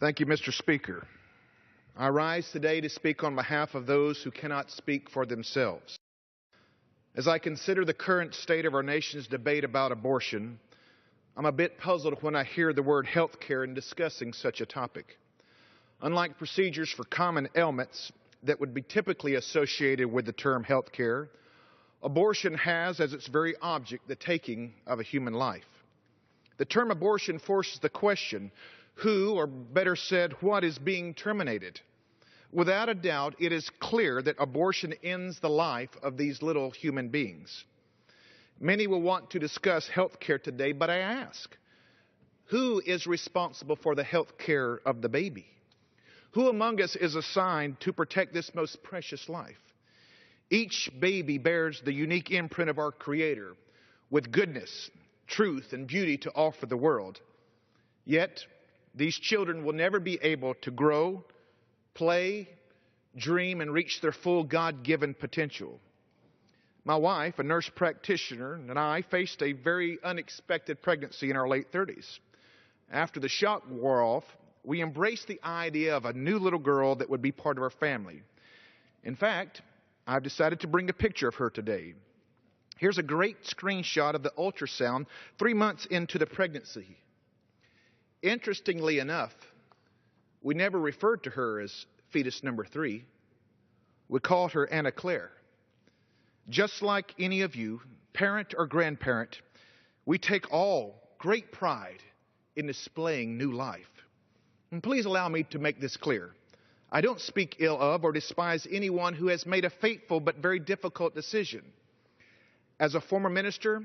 Thank you, Mr. Speaker. I rise today to speak on behalf of those who cannot speak for themselves. As I consider the current state of our nation's debate about abortion, I'm a bit puzzled when I hear the word health care in discussing such a topic. Unlike procedures for common ailments that would be typically associated with the term health care, abortion has as its very object the taking of a human life. The term abortion forces the question, who, or better said, what is being terminated? Without a doubt, it is clear that abortion ends the life of these little human beings. Many will want to discuss health care today, but I ask, who is responsible for the health care of the baby? Who among us is assigned to protect this most precious life? Each baby bears the unique imprint of our Creator with goodness, truth, and beauty to offer the world. Yet, these children will never be able to grow, play, dream, and reach their full God-given potential. My wife, a nurse practitioner, and I faced a very unexpected pregnancy in our late 30s. After the shock wore off, we embraced the idea of a new little girl that would be part of our family. In fact, I've decided to bring a picture of her today. Here's a great screenshot of the ultrasound 3 months into the pregnancy. Interestingly enough, we never referred to her as fetus number 3. We called her Anna Claire. Just like any of you, parent or grandparent, we take all great pride in displaying new life. And please allow me to make this clear. I don't speak ill of or despise anyone who has made a fateful but very difficult decision. As a former minister,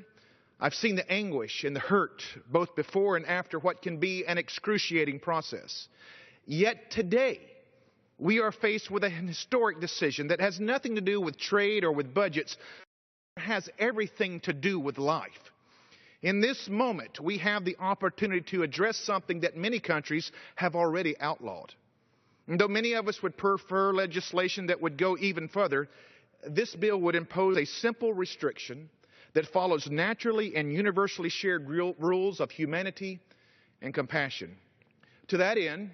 I've seen the anguish and the hurt both before and after what can be an excruciating process. Yet today, we are faced with a historic decision that has nothing to do with trade or with budgets. It has everything to do with life. In this moment, we have the opportunity to address something that many countries have already outlawed. And though many of us would prefer legislation that would go even further, this bill would impose a simple restriction that follows naturally and universally shared rules of humanity and compassion. To that end,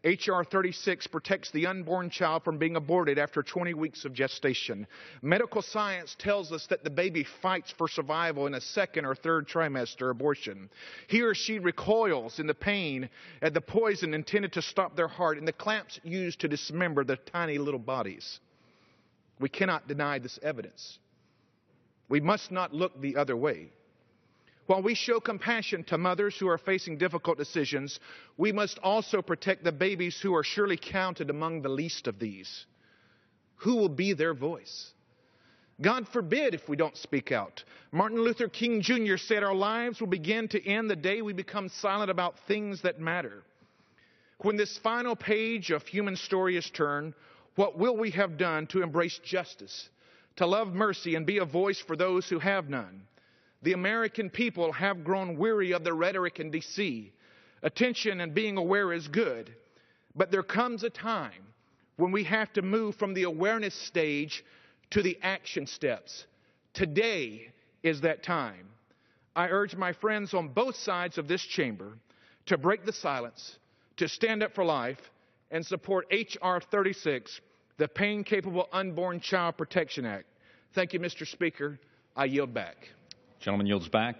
HR-36 protects the unborn child from being aborted after 20 weeks of gestation. Medical science tells us that the baby fights for survival in a second or third trimester abortion. He or she recoils in the pain at the poison intended to stop their heart and the clamps used to dismember their tiny little bodies. We cannot deny this evidence. We must not look the other way. While we show compassion to mothers who are facing difficult decisions, we must also protect the babies who are surely counted among the least of these. Who will be their voice? God forbid if we don't speak out. Martin Luther King Jr. said our lives will begin to end the day we become silent about things that matter. When this final page of human story is turned, what will we have done to embrace justice, to love mercy, and be a voice for those who have none? The American people have grown weary of the rhetoric and deceit. Attention and being aware is good, but there comes a time when we have to move from the awareness stage to the action steps. Today is that time. I urge my friends on both sides of this chamber to break the silence, to stand up for life, and support HR-36, the Pain-Capable Unborn Child Protection Act. Thank you, Mr. Speaker. I yield back. Gentleman yields back.